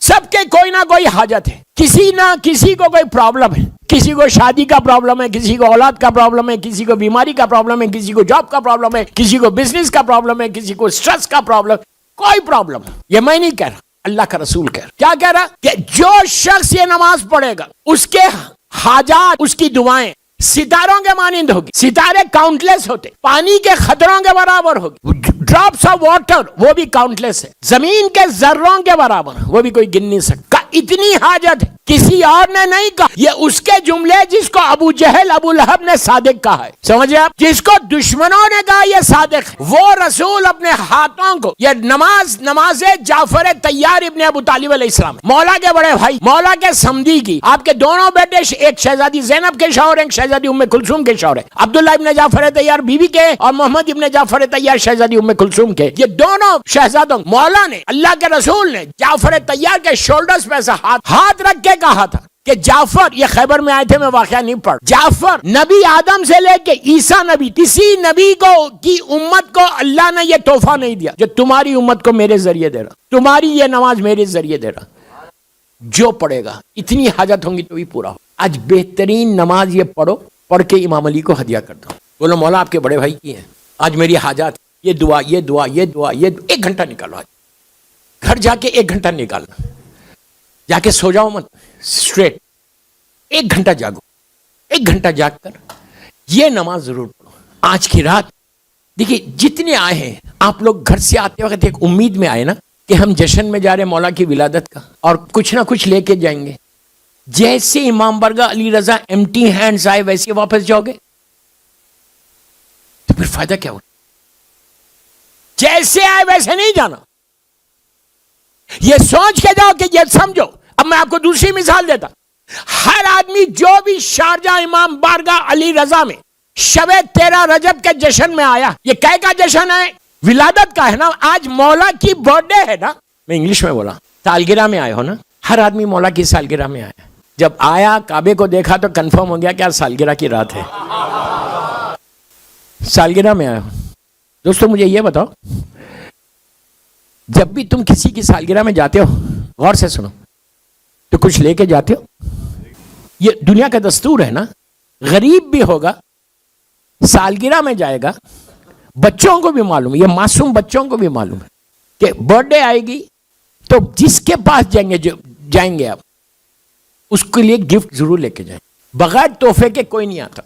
سب کے کوئی نہ کوئی حاجت ہے, کسی نہ کسی کو کوئی پرابلم ہے, کسی کو شادی کا پرابلم ہے, کسی کو اولاد کا پرابلم ہے, کسی کو بیماری کا پرابلم ہے, کسی کو جاب کا پرابلم ہے, کسی کو بزنس کا پرابلم ہے, کسی کو سٹریس کا پرابلم, کوئی پرابلم. یہ میں نہیں کہہ رہا, اللہ کا رسول کہہ رہا. کیا کہہ رہا کہ جو شخص یہ نماز پڑھے گا اس کے حاجات, اس کی دعائیں ستاروں کے مانند ہوگی. ستارے کاؤنٹ لیس ہوتے, پانی کے خطروں کے برابر ہوگی. ڈراپس آف واٹر وہ بھی کاؤنٹ لیس ہے, زمین کے ذروں کے برابر وہ بھی کوئی گن نہیں سکتا. اتنی حاجت ہے, کسی اور نے نہیں کہا. یہ اس کے جملے جس کو ابو جہل ابو لہب نے صادق کہا ہے, سمجھے آپ, جس کو دشمنوں نے کہا یہ صادق ہے, وہ رسول اپنے ہاتھوں کو یہ نماز جعفر طیار ابن ابو طالب علیہ السلام, مولا کے بڑے بھائی, مولا کے سمدی کی, آپ کے دونوں بیٹے, ایک شہزادی زینب کے شوہر, ایک شہزادی ام کلثوم کے شوہر ہے, عبداللہ ابن جعفر طیار بیوی کے, اور محمد ابن جعفر طیار شہزادی ام کلثوم کے. یہ دونوں شہزادوں مولا نے, اللہ کے رسول نے جعفر طیار کے شولڈرز پہ سے ہاتھ رکھ کے کہا تھا کہ جعفر, یہ خیبر میں آئے تھے, میں واقعہ نہیں پڑھ, جعفر نبی آدم سے لے کے عیسیٰ نبی, کسی نبی کو کی امت کو اللہ نے یہ تحفہ نہیں دیا جو تمہاری امت کو میرے ذریعے دے رہا. تمہاری یہ نماز میرے ذریعے دے رہا, جو پڑھے گا اتنی حاجت ہوں گی تو بھی پورا ہو. آج بہترین نماز یہ پڑھو, پڑھ کے امام علی کو ہدیہ کر دو, بولو مولا آپ کے بڑے بھائی کی ہیں, آج میری حاجات, یہ دعا یہ دعا یہ دعا یہ دعا. 1 گھنٹہ نکالو, آج گھر جا کے 1 گھنٹہ نکالنا, جا کے سو جاؤ مت, اسٹریٹ 1 گھنٹہ جاگو, 1 گھنٹہ جاگ کر یہ نماز ضرور پڑھو. آج کی رات دیکھیے جتنے آئے ہیں آپ لوگ گھر سے آتے وقت ایک امید میں آئے نا کہ ہم جشن میں جا رہے مولا کی ولادت کا, اور کچھ نہ کچھ لے کے جائیں گے. جیسے امام برگاہ علی رضا ایمٹی ہینڈز آئے ویسے واپس جاؤ گے تو پھر فائدہ کیا ہو؟ جیسے آئے ویسے نہیں جانا. یہ سوچ کے جاؤ کہ یہ سمجھو. اب میں آپ کو دوسری مثال دیتا, ہر آدمی جو بھی شارجہ امام بارگاہ علی رضا میں شب 13 رجب کے جشن میں آیا, یہ کہے کا جشن ہے؟ ولادت کا ہے نا. آج مولا کی برتھ ڈے ہے نا, میں انگلش میں بولا, سالگرہ میں آئے ہو نا. ہر آدمی مولا کی سالگرہ میں آیا. جب آیا کعبے کو دیکھا تو کنفرم ہو گیا کہ آج سالگرہ کی رات ہے. سالگرہ میں آئے ہو. دوستو مجھے یہ بتاؤ, جب بھی تم کسی کی سالگرہ میں جاتے ہو, غور سے سنو, تو کچھ لے کے جاتے ہو؟ یہ دنیا کا دستور ہے نا. غریب بھی ہوگا سالگرہ میں جائے گا, بچوں کو بھی معلوم ہے, یہ معصوم بچوں کو بھی معلوم ہے کہ برتھ ڈے آئے گی تو جس کے پاس جائیں گے آپ, اس کے لیے گفٹ ضرور لے کے جائیں. بغیر تحفے کے کوئی نہیں آتا.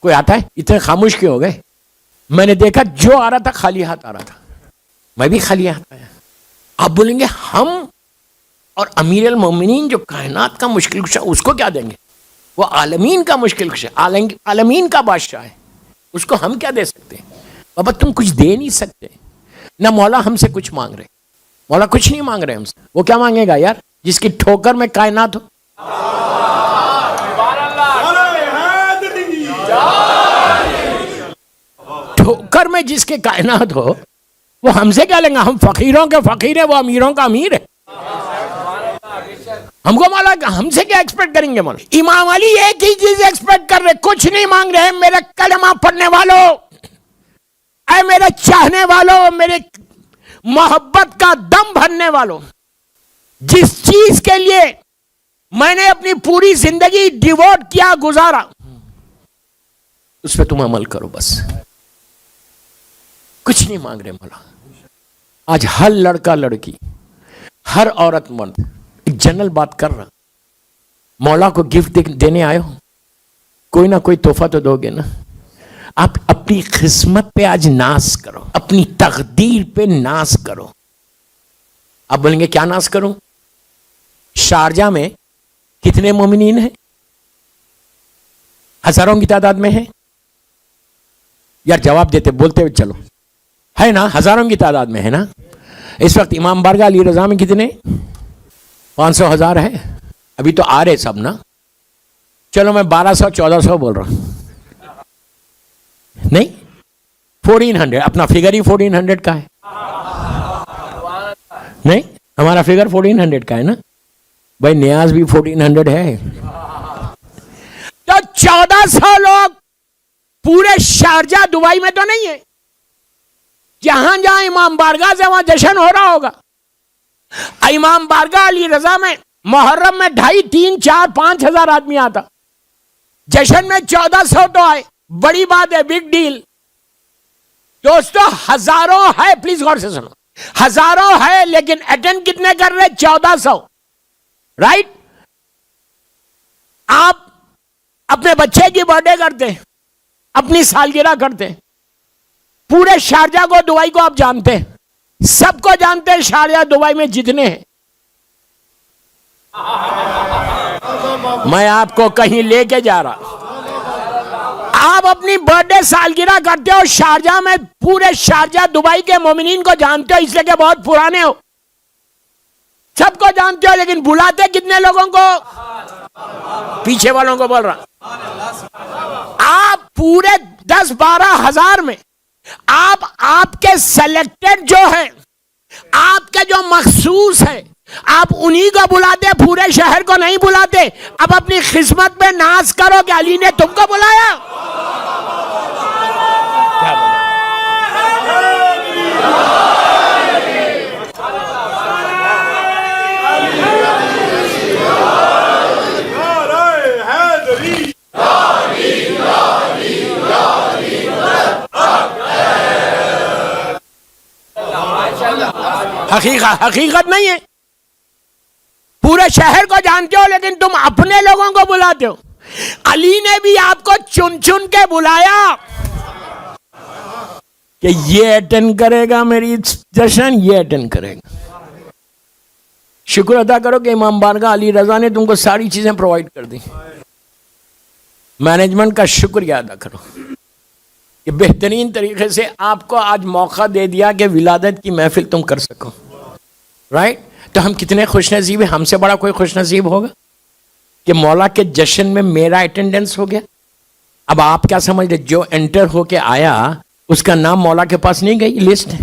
کوئی آتا ہے؟ اتنے خاموش کیوں ہو گئے؟ میں نے دیکھا جو آ رہا تھا خالی ہاتھ آ رہا تھا, میں بھی خالی ہاتھ آیا. آپ بولیں گے ہم اور امیر المومنین جو کائنات کا مشکل کشا, اس کو کیا دیں گے؟ وہ عالمین کا مشکل کشا, عالمین کا بادشاہ ہے, اس کو ہم کیا دے سکتے ہیں؟ بابا تم کچھ دے نہیں سکتے. نہ مولا ہم سے کچھ مانگ رہے, مولا کچھ نہیں مانگ رہے ہم سے. وہ کیا مانگے گا یار جس کی ٹھوکر میں کائنات ہو؟ ٹھوکر میں جس کے کائنات ہو وہ ہم سے کیا لیں گا؟ ہم فقیروں کے فقیر ہیں, وہ امیروں کا امیر ہے. ہم کو مولا ہم سے کیا ایکسپیکٹ کریں گے؟ مولا امام علی ایک ہی چیز ایکسپیکٹ کر رہے, کچھ نہیں مانگ رہے. میرے کلمہ پڑھنے والوں, اے میرے چاہنے والوں, میرے محبت کا دم بھرنے والوں, جس چیز کے لیے میں نے اپنی پوری زندگی ڈیووٹ کیا, گزارا, اس پہ تم عمل کرو بس. کچھ نہیں مانگ رہے مولا. آج ہر لڑکا لڑکی, ہر عورت مرد ایک جنرل بات کر رہا, مولا کو گفٹ دینے آئے ہو, کوئی نہ کوئی تحفہ تو دو گے نا. آپ اپنی قسمت پہ آج ناز کرو, اپنی تقدیر پہ ناز کرو. آپ بولیں گے کیا ناز کروں؟ شارجہ میں کتنے مومنین ہیں؟ ہزاروں کی تعداد میں ہیں یار. جواب دیتے بولتے ہوئے چلو, ہے نا؟ ہزاروں کی تعداد میں ہے نا. اس وقت امام بارگاہ علی رضا میں کتنے؟ 500,000 ہے. ابھی تو آ رہے سب نا. چلو میں 1200-1400 بول رہا ہوں. نہیں 1400, اپنا فگر ہی 1400 کا ہے. نہیں ہمارا فگر 1400 کا ہے نا بھائی. نیاز بھی 1400 ہے. تو 1400 لوگ پورے شارجہ دبئی میں تو نہیں ہے. جہاں جہاں امام بارگاہ سے وہاں جشن ہو رہا ہوگا. امام بارگاہ علی رضا میں محرم میں 2.5 3 4 5 ہزار آدمی آتا، جشن میں 1400 تو آئے، بڑی بات ہے، بگ ڈیل. دوستو ہزاروں ہے، پلیز غور سے سنو، ہزاروں ہے لیکن اٹینڈ کتنے کر رہے؟ 1400. رائٹ؟ آپ اپنے بچے کی برتھ ڈے کرتے، اپنی سالگرہ کرتے، پورے شارجہ کو دبئی کو آپ جانتے ہیں، سب کو جانتے ہیں شارجہ دبئی میں جتنے ہیں. میں آپ کو کہیں لے کے جا رہا، آپ اپنی برتھ ڈے سالگرہ کرتے ہو شارجہ میں، پورے شارجہ دبئی کے مومنین کو جانتے ہو، اس لیے کہ بہت پرانے ہو، سب کو جانتے ہو، لیکن بلاتے کتنے لوگوں کو؟ پیچھے والوں کو بول رہا. آپ پورے 10-12 ہزار میں آپ کے سلیکٹڈ جو ہیں، آپ کے جو مخصوص ہیں، آپ انہی کو بلاتے، پورے شہر کو نہیں بلاتے. اب اپنی خدمت میں ناز کرو کہ علی نے تم کو بلایا. حقیقت نہیں ہے. پورے شہر کو جانتے ہو لیکن تم اپنے لوگوں کو بلاتے ہو. علی نے بھی آپ کو چن چن کے بلایا کہ یہ اٹینڈ کرے گا میری جشن، یہ اٹینڈ کرے گا. شکر ادا کرو کہ امام بارگاہ علی رضا نے تم کو ساری چیزیں پرووائڈ کر دی. مینجمنٹ کا شکریہ ادا کرو کہ بہترین طریقے سے آپ کو آج موقع دے دیا کہ ولادت کی محفل تم کر سکو. رائٹ؟ تو ہم کتنے خوش نصیب ہیں. ہم سے بڑا کوئی خوش نصیب ہوگا کہ مولا کے جشن میں میرا اٹینڈنس ہو گیا. اب آپ کیا سمجھ رہے؟ جو انٹر ہو کے آیا اس کا نام مولا کے پاس نہیں گئی لسٹ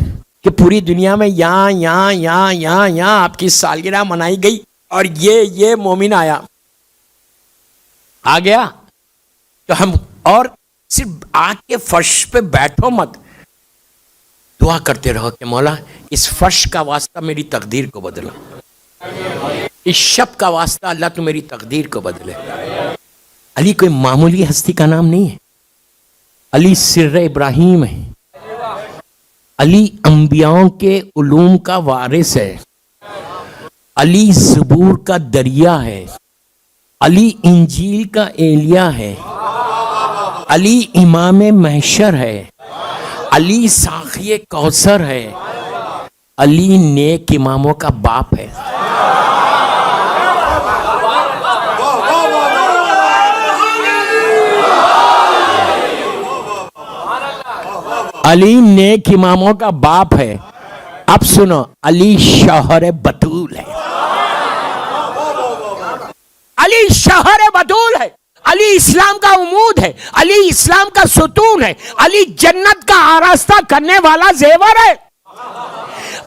کہ پوری دنیا میں یہاں آپ کی سالگرہ منائی گئی اور یہ مومن آیا آ گیا. تو ہم اور صرف آگ کے فرش پہ بیٹھو مت، دعا کرتے رہو کہ مولا اس فرش کا واسطہ میری تقدیر کو بدلا، اس شب کا واسطہ اللہ تو میری تقدیر کو بدلے. علی کوئی معمولی ہستی کا نام نہیں ہے. علی سر ابراہیم ہے. علی انبیاؤں کے علوم کا وارث ہے. علی زبور کا دریا ہے. علی انجیل کا ایلیا ہے. علی امام محشر ہے. علی ساقی کوثر ہے. علی نیک اماموں کا باپ ہے. علی نیک اماموں کا باپ ہے. اب سنو، علی شوہر بطول ہے. علی شوہر بطول ہے. علی اسلام کا عمود ہے. علی اسلام کا ستون ہے. علی جنت کا آراستہ کرنے والا زیور ہے.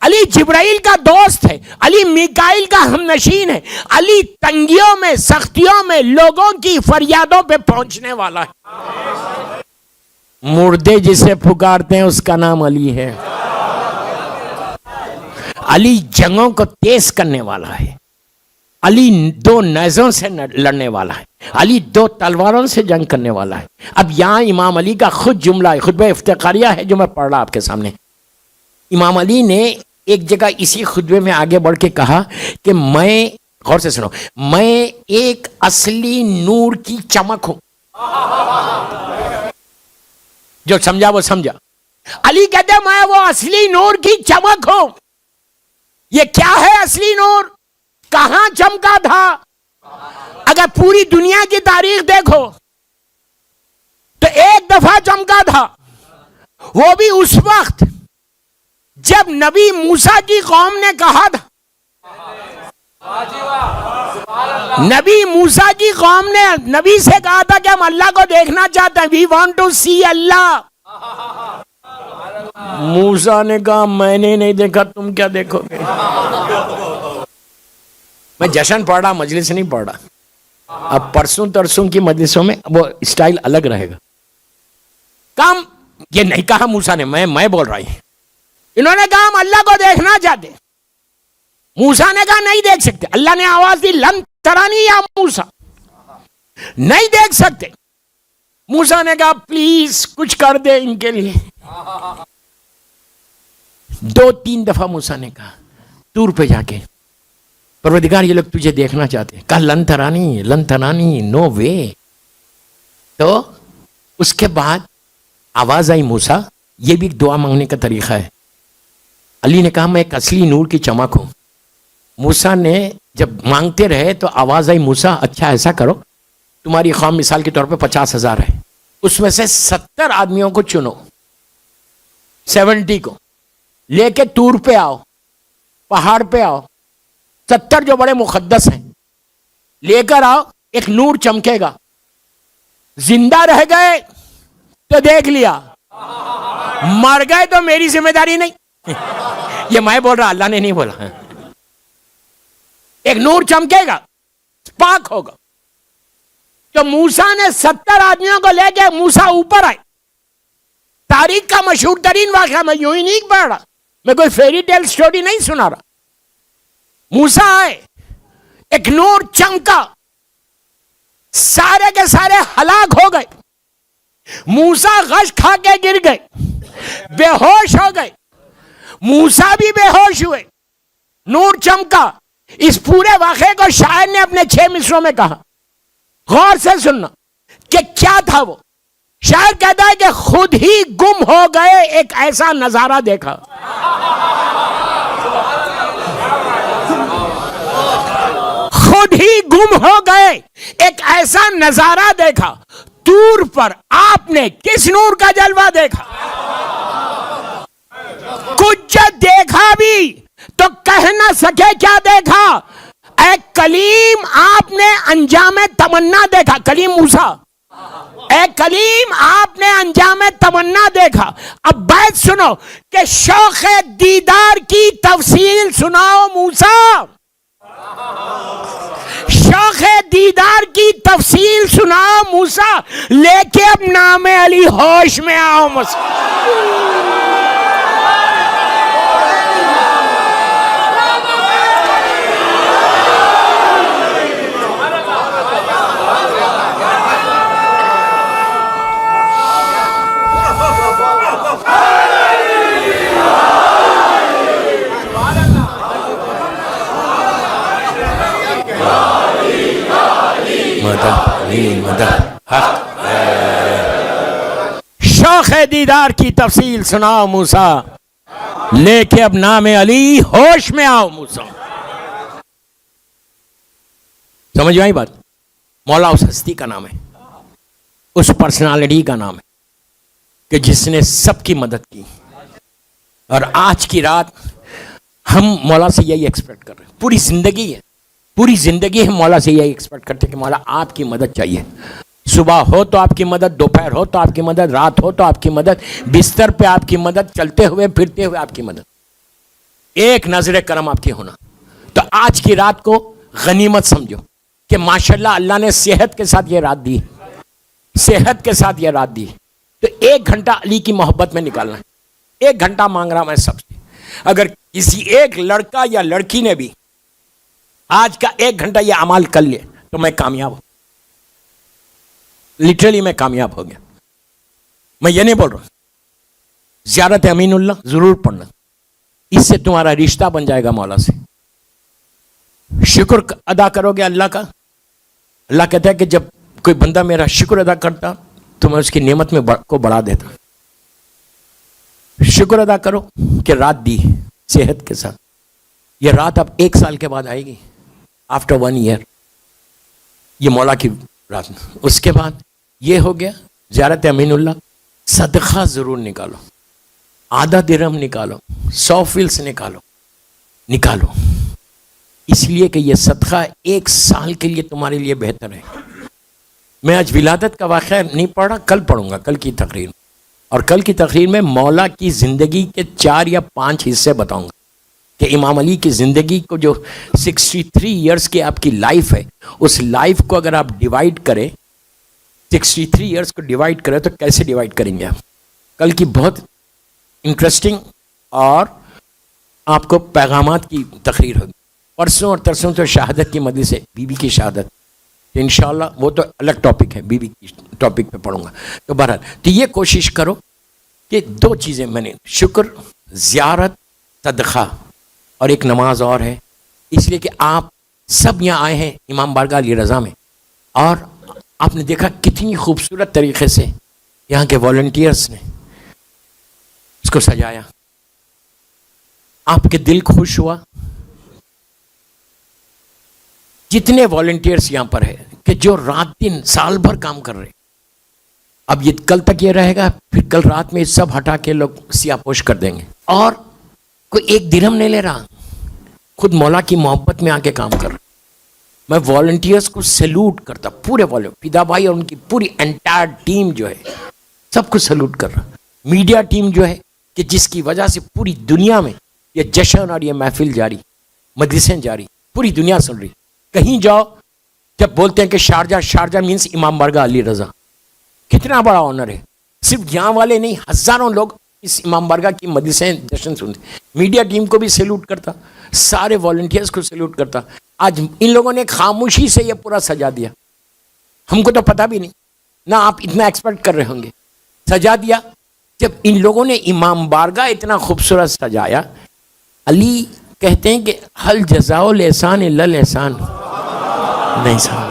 علی جبرائیل کا دوست ہے. علی میکائیل کا ہمنشین ہے. علی تنگیوں میں، سختیوں میں لوگوں کی فریادوں پہ پہنچنے والا ہے. مردے جسے پکارتے ہیں اس کا نام علی ہے. علی جنگوں کو تیز کرنے والا ہے. علی 2 نیزوں سے لڑنے والا ہے. علی 2 تلواروں سے جنگ کرنے والا ہے. اب یہاں امام علی کا خود جملہ ہے، خطبہ افتخاریہ ہے جو میں پڑھ رہا آپ کے سامنے. امام علی نے ایک جگہ اسی خطبے میں آگے بڑھ کے کہا کہ میں، غور سے سنو، میں ایک اصلی نور کی چمک ہوں. جو سمجھا وہ سمجھا. علی کہتے ہیں میں وہ اصلی نور کی چمک ہوں. یہ کیا ہے اصلی نور؟ کہاں چمکا تھا؟ اگر پوری دنیا کی تاریخ دیکھو تو ایک دفعہ چمکا تھا، وہ بھی اس وقت جب نبی موسیٰ کی قوم نے کہا تھا، نبی موسیٰ کی قوم نے نبی سے کہا تھا کہ ہم اللہ کو دیکھنا چاہتے ہیں، we want to see اللہ. موسیٰ نے کہا میں نے نہیں دیکھا، تم کیا دیکھو گے؟ میں جشن پڑھ رہا، مجلس نہیں پڑھ رہا. اب پرسوں ترسوں کی مجلسوں میں وہ اسٹائل الگ رہے گا. کام یہ نہیں کہا موسیٰ نے، میں بول رہا ہوں. انہوں نے کہا ہم اللہ کو دیکھنا چاہتے. موسیٰ نے کہا نہیں دیکھ سکتے. اللہ نے آواز دی لن ترانی یا موسیٰ, نہیں دیکھ سکتے. موسیٰ نے کہا پلیز کچھ کر دے ان کے لیے. 2-3 دفعہ موسیٰ نے کہا طور پہ جا کے پروردگار یہ لوگ تجھے دیکھنا چاہتے ہیں. کہا لن ترانی نو وے. تو اس کے بعد آواز آئی موسیٰ, یہ بھی ایک دعا مانگنے کا طریقہ ہے. علی نے کہا میں ایک اصلی نور کی چمک ہوں. موسیٰ نے جب مانگتے رہے تو آواز آئی موسیٰ اچھا ایسا کرو, تمہاری قوم مثال کے طور پہ 50,000 ہے, اس میں سے 70 آدمیوں کو چنو, 70 کو لے کے طور پہ آؤ, پہاڑ پہ آؤ, 70 جو بڑے مقدس ہیں لے کر آؤ, ایک نور چمکے گا. زندہ رہ گئے تو دیکھ لیا, مر گئے تو میری ذمہ داری نہیں. یہ میں بول رہا, اللہ نے نہیں بولا. ایک نور چمکے گا, پاک ہوگا. تو موسیٰ نے 70 آدمیوں کو لے کے موسیٰ اوپر آئے. تاریخ کا مشہور ترین واقعہ, میں یوں ہی نہیں پڑھ رہا, میں کوئی فیری ٹیل سٹوری نہیں سنا رہا. موسیٰ آئے, ایک نور چمکا, سارے کے سارے ہلاک ہو گئے. موسیٰ غش کھا کے گر گئے, بے ہوش ہو گئے. موسیٰ بھی بے ہوش ہوئے, نور چمکا. اس پورے واقعے کو شاعر نے اپنے 6 مصروں میں کہا, غور سے سننا کہ کیا تھا وہ. شاعر کہتا ہے کہ خود ہی گم ہو گئے ایک ایسا نظارہ دیکھا. خود ہی گم ہو گئے ایک ایسا نظارہ دیکھا. طور پر آپ نے کس نور کا جلوہ دیکھا. کچھ دیکھا بھی تو کہہ نہ سکے کیا دیکھا. اے کلیم آپ نے انجام تمنا دیکھا. کلیم موسیٰ, اے کلیم آپ نے انجام تمنا دیکھا. اب بیت سنو کہ شوق دیدار کی تفصیل سناؤ موسیٰ. شوق دیدار کی تفصیل سناؤ موسیٰ, لے کے اب نام علی ہوش میں آؤ موسیٰ. شوق دیدار کی تفصیل سناؤ موسیٰ, لے کے اب نام علی ہوش میں آؤ موسیٰ. سمجھ میں آئی بات. مولا اس ہستی کا نام ہے, اس پرسنالٹی کا نام ہے کہ جس نے سب کی مدد کی. اور آج کی رات ہم مولا سے یہی ایکسپیکٹ کر رہے ہیں. پوری زندگی ہم مولا سے یہی ایکسپیکٹ کرتے ہیں کہ مولا آپ کی مدد چاہیے. صبح ہو تو آپ کی مدد, دوپہر ہو تو آپ کی مدد, رات ہو تو آپ کی مدد, بستر پہ آپ کی مدد, چلتے ہوئے پھرتے ہوئے آپ کی مدد. ایک نظر کرم آپ کی ہونا. تو آج کی رات کو غنیمت سمجھو کہ ماشاءاللہ اللہ نے صحت کے ساتھ یہ رات دی, صحت کے ساتھ یہ رات دی. تو 1 گھنٹہ علی کی محبت میں نکالنا ہے. 1 گھنٹہ مانگ رہا میں سب سے. اگر کسی ایک لڑکا یا لڑکی نے بھی آج کا 1 گھنٹہ یہ عمل کر لے تو میں کامیاب ہوں. لٹرلی میں کامیاب ہو گیا. میں یہ نہیں بول رہا, زیارت امین اللہ ضرور پڑھنا, اس سے تمہارا رشتہ بن جائے گا مولا سے. شکر ادا کرو گے اللہ کا. اللہ کہتا ہے کہ جب کوئی بندہ میرا شکر ادا کرتا تو میں اس کی نعمت میں کو بڑھا دیتا. شکر ادا کرو کہ رات دی صحت کے ساتھ. یہ رات اب 1 سال کے بعد آئے گی, آفٹر 1 ایئر, یہ مولا کی رات. اس کے بعد یہ ہو گیا زیارت امین اللہ. صدقہ ضرور نکالو, آدھا درہم نکالو, 100 فلس نکالو, اس لیے کہ یہ صدقہ 1 سال کے لیے تمہارے لیے بہتر ہے. میں آج ولادت کا واقعہ نہیں پڑھ رہا, کل پڑھوں گا, کل کی تقریر. اور کل کی تقریر میں مولا کی زندگی کے 4 یا 5 حصے بتاؤں گا کہ امام علی کی زندگی کو جو 63 ایئرس کی آپ کی لائف ہے, اس لائف کو اگر آپ ڈیوائیڈ کریں, 63 ایئرس کو ڈیوائیڈ کریں تو کیسے ڈیوائیڈ کریں گے آپ. کل کی بہت انٹرسٹنگ اور آپ کو پیغامات کی تقریر ہوگی. پرسوں اور ترسوں تو شہادت کی مجلس ہے، بیوی کی شہادت، انشاءاللہ وہ تو الگ ٹاپک ہے، بیوی کی ٹاپک پہ پڑھوں گا. تو بہرحال تو یہ کوشش کرو کہ دو چیزیں میں نے، شکر، زیارت، صدقہ، اور ایک نماز اور ہے. اس لیے کہ آپ سب یہاں آئے ہیں امام بارگاہ علی رضا میں، اور آپ نے دیکھا کتنی خوبصورت طریقے سے یہاں کے والنٹیئرس نے اس کو سجایا. آپ کے دل خوش ہوا. جتنے والنٹیئرس یہاں پر ہے کہ جو رات دن سال بھر کام کر رہے، اب یہ کل تک یہ رہے گا، پھر کل رات میں سب ہٹا کے لوگ سیاہ پوش کر دیں گے، اور کوئی ایک درہم نہیں لے رہا، خود مولا کی محبت میں آ کے کام کر رہا. میں والنٹیئرس کو سیلوٹ کرتا، پورے فدا بھائی اور ان کی پوری انٹائر ٹیم جو ہے سب کو سیلوٹ کر رہا. میڈیا ٹیم جو ہے کہ جس کی وجہ سے پوری دنیا میں یہ جشن اور یہ محفل جاری، مجلسیں جاری، پوری دنیا سن رہی. کہیں جاؤ جب بولتے ہیں کہ شارجہ مینس امام بارگاہ علی رضا، کتنا بڑا آنر ہے. صرف یہاں والے نہیں، ہزاروں لوگ اس امام بارگاہ کی مجلسیں جشن سنتے. میڈیا ٹیم کو بھی سیلوٹ کرتا، سارے والنٹیئرس کو سیلوٹ کرتا. آج ان لوگوں نے خاموشی سے یہ پورا سجا دیا، ہم کو تو پتہ بھی نہیں، نہ آپ اتنا ایکسپیکٹ کر رہے ہوں گے. سجا دیا. جب ان لوگوں نے امام بارگاہ اتنا خوبصورت سجایا، علی کہتے ہیں کہ حل جزاء الاحسان الا الاحسان. نہیں صاحب،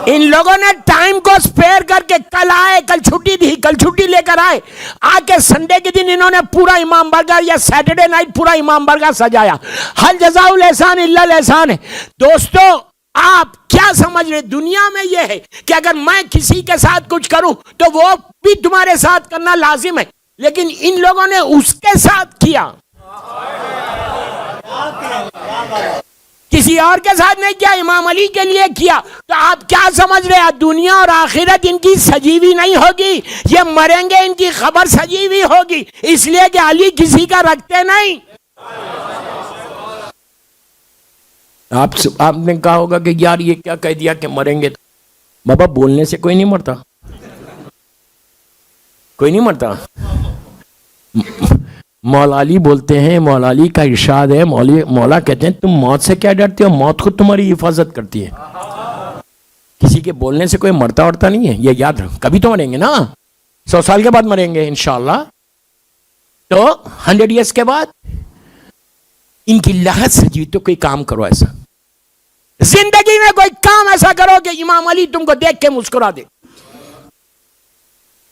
ان لوگوں نے ٹائم کو سپیئر کر کے کل آئے، کل چھٹی تھی، کل چھٹی لے کر آئے، آ کے سنڈے کے دن انہوں نے پورا امام بارگاہ یا سیٹرڈے نائٹ پورا امام بارگاہ سجایا. حل جزاء الاحسان الا الاحسان ہے. دوستو آپ کیا سمجھ رہے؟ دنیا میں یہ ہے کہ اگر میں کسی کے ساتھ کچھ کروں تو وہ بھی تمہارے ساتھ کرنا لازم ہے، لیکن ان لوگوں نے اس کے ساتھ کیا، کسی اور کے ساتھ نہیں کیا، امام علی کے لیے کیا. تو آپ کیا سمجھ رہے ہیں دنیا اور آخرت ان کی سجی ہوئی نہیں ہوگی، یہ مریں گے ان کی خبر سجی ہوئی ہوگی، اس لیے کہ علی کسی کا رکھتے نہیں. آپ نے کہا ہوگا کہ یار یہ کیا کہہ دیا کہ مریں گے. بابا بولنے سے کوئی نہیں مرتا، کوئی نہیں مرتا. مولا علی بولتے ہیں، مولا علی کا ارشاد ہے، مولا کہتے ہیں تم موت سے کیا ڈرتے ہو، موت خود تمہاری حفاظت کرتی ہے. کسی کے بولنے سے کوئی مرتا ورتا نہیں ہے، یہ یاد رکھو. کبھی تو مریں گے نا، 100 سال کے بعد مریں گے انشاءاللہ. تو 100 ایئرس کے بعد ان کی لہت سجی. تو کوئی کام کرو ایسا، زندگی میں کوئی کام ایسا کرو کہ امام علی تم کو دیکھ کے مسکرا دے.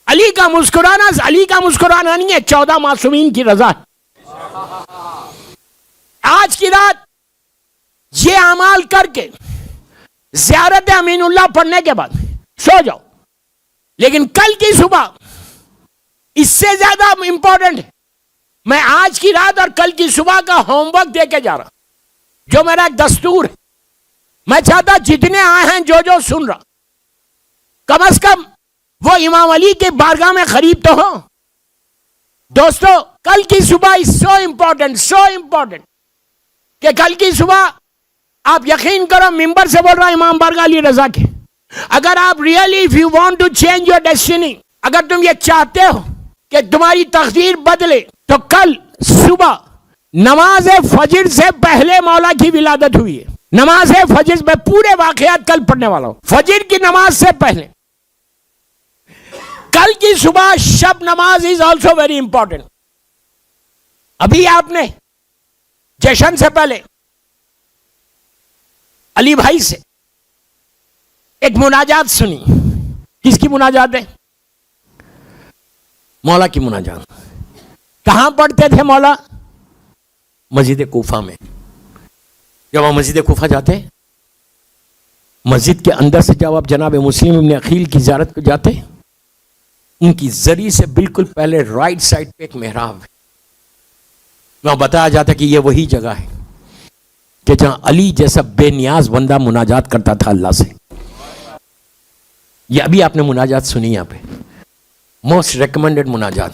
علی کا مسکرانا نہیں ہے، 14 معصومین کی رضا ہے. آج کی رات یہ اعمال کر کے زیارت امین اللہ پڑھنے کے بعد سو جاؤ، لیکن کل کی صبح اس سے زیادہ امپورٹنٹ ہے. میں آج کی رات اور کل کی صبح کا ہوم ورک دے کے جا رہا، جو میرا ایک دستور ہے. میں چاہتا جتنے آئے ہیں جو سن رہا، کم از کم وہ امام علی کے بارگاہ میں قریب تو ہو. دوستو کل کی صبح is so important کہ کل کی صبح آپ یقین کرو ممبر سے بول رہا امام بارگاہ علی رضا کے، اگر آپ really if you want to change your destiny، اگر تم یہ چاہتے ہو کہ تمہاری تقدیر بدلے، تو کل صبح نماز فجر سے پہلے مولا کی ولادت ہوئی ہے. نماز فجر میں پورے واقعات کل پڑھنے والا ہوں. فجر کی نماز سے پہلے کل کی صبح شب نماز is also very important. ابھی آپ نے جشن سے پہلے علی بھائی سے ایک مناجات سنی. کس کی مناجات ہے؟ مولا کی مناجات. کہاں پڑھتے تھے مولا؟ مسجد کوفہ میں. جب آپ مسجد کوفہ جاتے، مسجد کے اندر سے جب آپ جناب مسلم ابن عقیل کی زیارت کو جاتے، ان کی زری سے بالکل پہلے رائٹ سائڈ پہ ایک محراب ہے. وہاں بتایا جاتا کہ یہ وہی جگہ ہے کہ جہاں علی جیسا بے نیاز بندہ مناجات کرتا تھا اللہ سے. یہ ابھی آپ نے مناجات سنی یہاں پہ، موسٹ ریکمنڈڈ مناجات.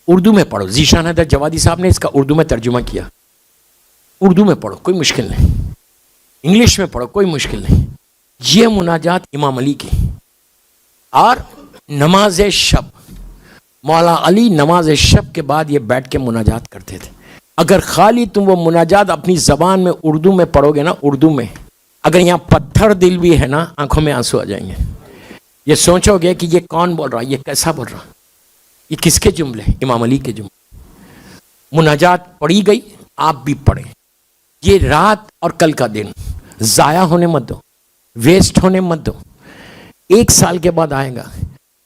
اردو میں پڑھو، ذیشان حیدر جوادی صاحب نے اس کا اردو میں ترجمہ کیا. اردو میں پڑھو، کوئی مشکل نہیں. انگلش میں پڑھو، کوئی مشکل نہیں. یہ مناجات امام علی کی. اور نماز شب، مولا علی نماز شب کے بعد یہ بیٹھ کے مناجات کرتے تھے. اگر خالی تم وہ مناجات اپنی زبان میں اردو میں پڑھو گے نا، اردو میں، اگر یہاں پتھر دل بھی ہے نا، آنکھوں میں آنسو آ جائیں گے. یہ سوچو گے کہ یہ کون بول رہا، یہ کیسا بول رہا، یہ کس کے جملے؟ امام علی کے جملے. مناجات پڑھی گئی، آپ بھی پڑھیں. یہ رات اور کل کا دن ضائع ہونے مت دو، ویسٹ ہونے مت دو. 1 سال کے بعد آئے گا،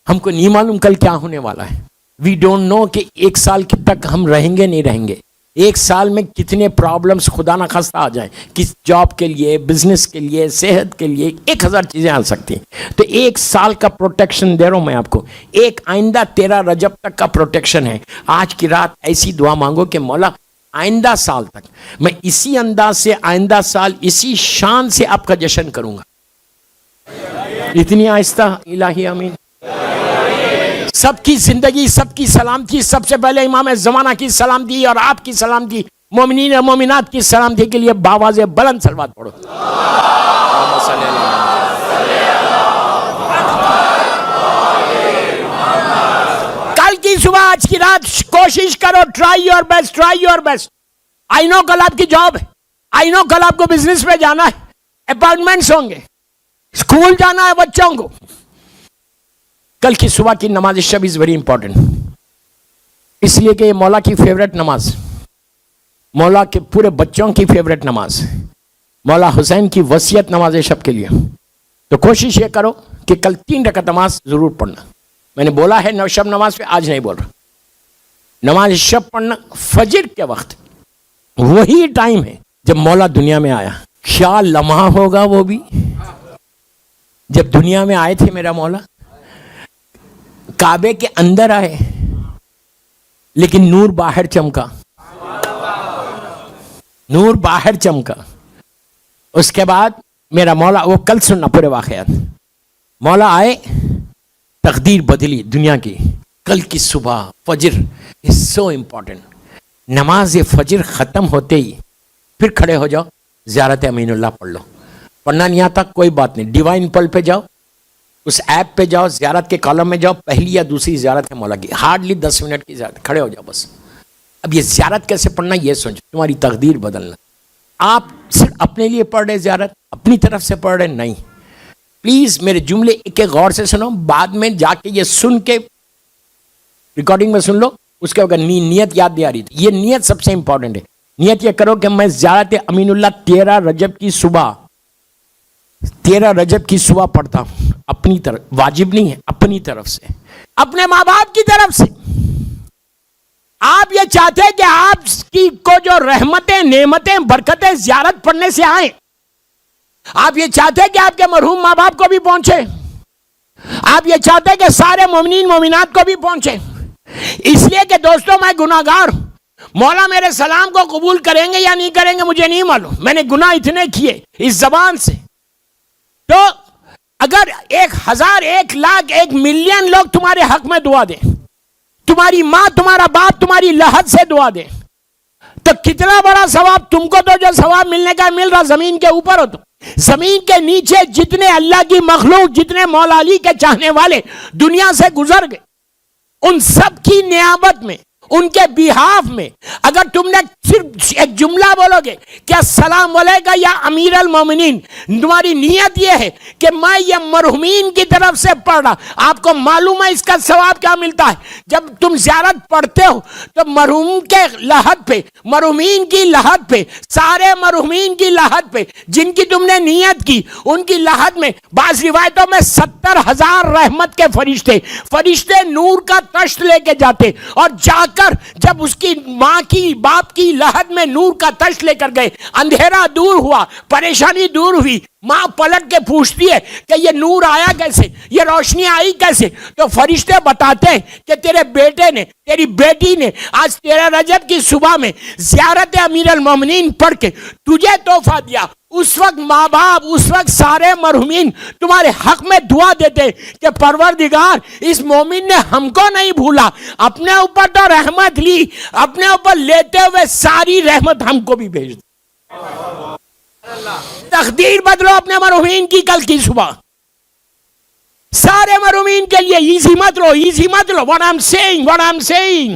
ہم کو نہیں معلوم کل کیا ہونے والا ہے. وی ڈونٹ نو کہ 1 سال تک ہم رہیں گے نہیں رہیں گے. 1 سال میں کتنے پرابلمز خدا نہ خواستہ آ جائیں، کس جاب کے لیے، بزنس کے لیے، صحت کے لیے، 1000 چیزیں آ سکتی ہیں. تو 1 سال کا پروٹیکشن دے رہا ہوں میں آپ کو. ایک آئندہ 13 رجب تک کا پروٹیکشن ہے. آج کی رات ایسی دعا مانگو کہ مولا آئندہ سال تک میں اسی انداز سے، آئندہ سال اسی شان سے آپ کا جشن کروں گا. اتنی آہستہ الہی آمین. سب کی زندگی، سب کی سلامتی، سب سے پہلے امام زمانہ کی سلامتی اور آپ کی سلامتی، مومنین اور مومنات کی سلامتی کے لیے باواز بلند صلوات پڑھو. کل کی صبح، آج کی رات کوشش کرو، try your best, try your best. I know کل آپ کی جاب ہے، آئی نو کل آپ کو بزنس پہ جانا ہے، اپائنٹمنٹس ہوں گے، اسکول جانا ہے بچوں کو. کل کی صبح کی نماز شب از ویری امپورٹنٹ، اس لیے کہ یہ مولا کی فیوریٹ نماز، مولا کے پورے بچوں کی فیوریٹ نماز، مولا حسین کی وصیت نماز شب کے لیے. تو کوشش یہ کرو کہ کل 3 رکعت نماز ضرور پڑھنا. میں نے بولا ہے شب نماز پہ، آج نہیں بول رہا. نماز شب پڑھنا فجر کے وقت، وہی ٹائم ہے جب مولا دنیا میں آیا. کیا لمحہ ہوگا وہ بھی، جب دنیا میں آئے تھے میرا مولا. کعبے کے اندر آئے لیکن نور باہر چمکا، نور باہر چمکا. اس کے بعد میرا مولا، وہ کل سننا پورے واقعات. مولا آئے، تقدیر بدلی دنیا کی. کل کی صبح فجر از سو امپورٹنٹ. نماز فجر ختم ہوتے ہی پھر کھڑے ہو جاؤ، زیارت امین اللہ پڑھ لو. پڑھنا نہیں آتا کوئی بات نہیں، ڈیوائن پل پہ جاؤ، اس ایپ پہ جاؤ، زیارت کے کالم میں جاؤ، پہلی یا دوسری زیارت ہے مولا کی، ہارڈلی 10 منٹ کی زیارت، کھڑے ہو جاؤ بس. اب یہ زیارت کیسے پڑھنا یہ سوچو، تمہاری تقدیر بدلنا. آپ صرف اپنے لیے پڑھ رہے زیارت، اپنی طرف سے پڑھ رہے نہیں. پلیز میرے جملے ایک ایک غور سے سنو، بعد میں جا کے یہ سن کے ریکارڈنگ میں سن لو. اس کے اگر نیت یاد نہیں آ رہی تھی، یہ نیت سب سے امپورٹنٹ ہے. نیت یہ کرو کہ میں زیارت امین اللہ 13 رجب کی صبح، 13 رجب کی صبح پڑھتا ہوں. اپنی طرف، واجب نہیں ہے، اپنی طرف سے، اپنے ماں باپ کی طرف سے. آپ یہ چاہتے ہیں کہ آپ کی کو جو رحمتیں، نعمتیں، برکتیں زیارت پڑھنے سے آئیں. آپ یہ چاہتے ہیں کہ آپ کے مرحوم ماں باپ کو بھی پہنچے. آپ یہ چاہتے ہیں کہ سارے مومنین مومنات کو بھی پہنچے. اس لیے کہ دوستوں میں گناہگار ہوں. مولا میرے سلام کو قبول کریں گے یا نہیں کریں گے مجھے نہیں معلوم. میں نے گناہ اتنے کیے اس زبان سے. تو اگر 1000، 1,00,000، 1,000,000 لوگ تمہارے حق میں دعا دیں، تمہاری ماں، تمہارا باپ تمہاری لحد سے دعا دیں، تو کتنا بڑا ثواب. تم کو تو جو ثواب ملنے کا مل رہا زمین کے اوپر ہو. تو زمین کے نیچے جتنے اللہ کی مخلوق، جتنے مولا علی کے چاہنے والے دنیا سے گزر گئے، ان سب کی نیابت میں، ان کے بیہاف میں اگر تم نے صرف ایک جملہ بولو گے کہ السلام علیکم یا امیر المومنین، تمہاری نیت یہ ہے کہ میں یہ مرحومین کی طرف سے پڑھ رہا. آپ کو معلوم ہے اس کا ثواب کیا ملتا ہے؟ جب تم زیارت پڑھتے ہو تو مرحوم کے لحد پہ، مرحومین کی لحد پہ، سارے مرحومین کی لحد پہ جن کی تم نے نیت کی، ان کی لحد میں بعض روایتوں میں 70,000 رحمت کے فرشتے نور کا تشت لے کے جاتے، اور جا کر جب اس کی ماں کی، باپ کی لحد میں نور کا تشت لے کر گئے، اندھیرا دور ہوا، پریشانی دور ہوئی. ماں پلٹ کے پوچھتی ہے کہ یہ نور آیا کیسے، یہ روشنی آئی کیسے؟ تو فرشتے بتاتے ہیں کہ تیرے بیٹے نے، تیری بیٹی نے آج 13 رجب کی صبح میں زیارت امیر المومنین پڑھ کے تجھے تحفہ دیا. اس وقت ماں باپ، اس وقت سارے مرحومین تمہارے حق میں دعا دیتے کہ پروردگار اس مومن نے ہم کو نہیں بھولا، اپنے اوپر تو رحمت لی، اپنے اوپر لیتے ہوئے ساری رحمت ہم کو بھی بھیج دی. تقدیر بدلو اپنے مرحومین کی کل کی صبح. سارے مرحومین کے لیے ایزی مت لو. What I'm saying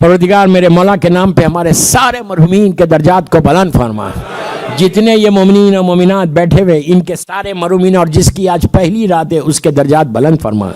پروردگار میرے مولا کے نام پہ ہمارے سارے مرحومین کے درجات کو بلند فرما. جتنے یہ مومنین اور مومنات بیٹھے ہوئے ان کے سارے مرحومین اور جس کی آج پہلی رات ہے اس کے درجات بلند فرما.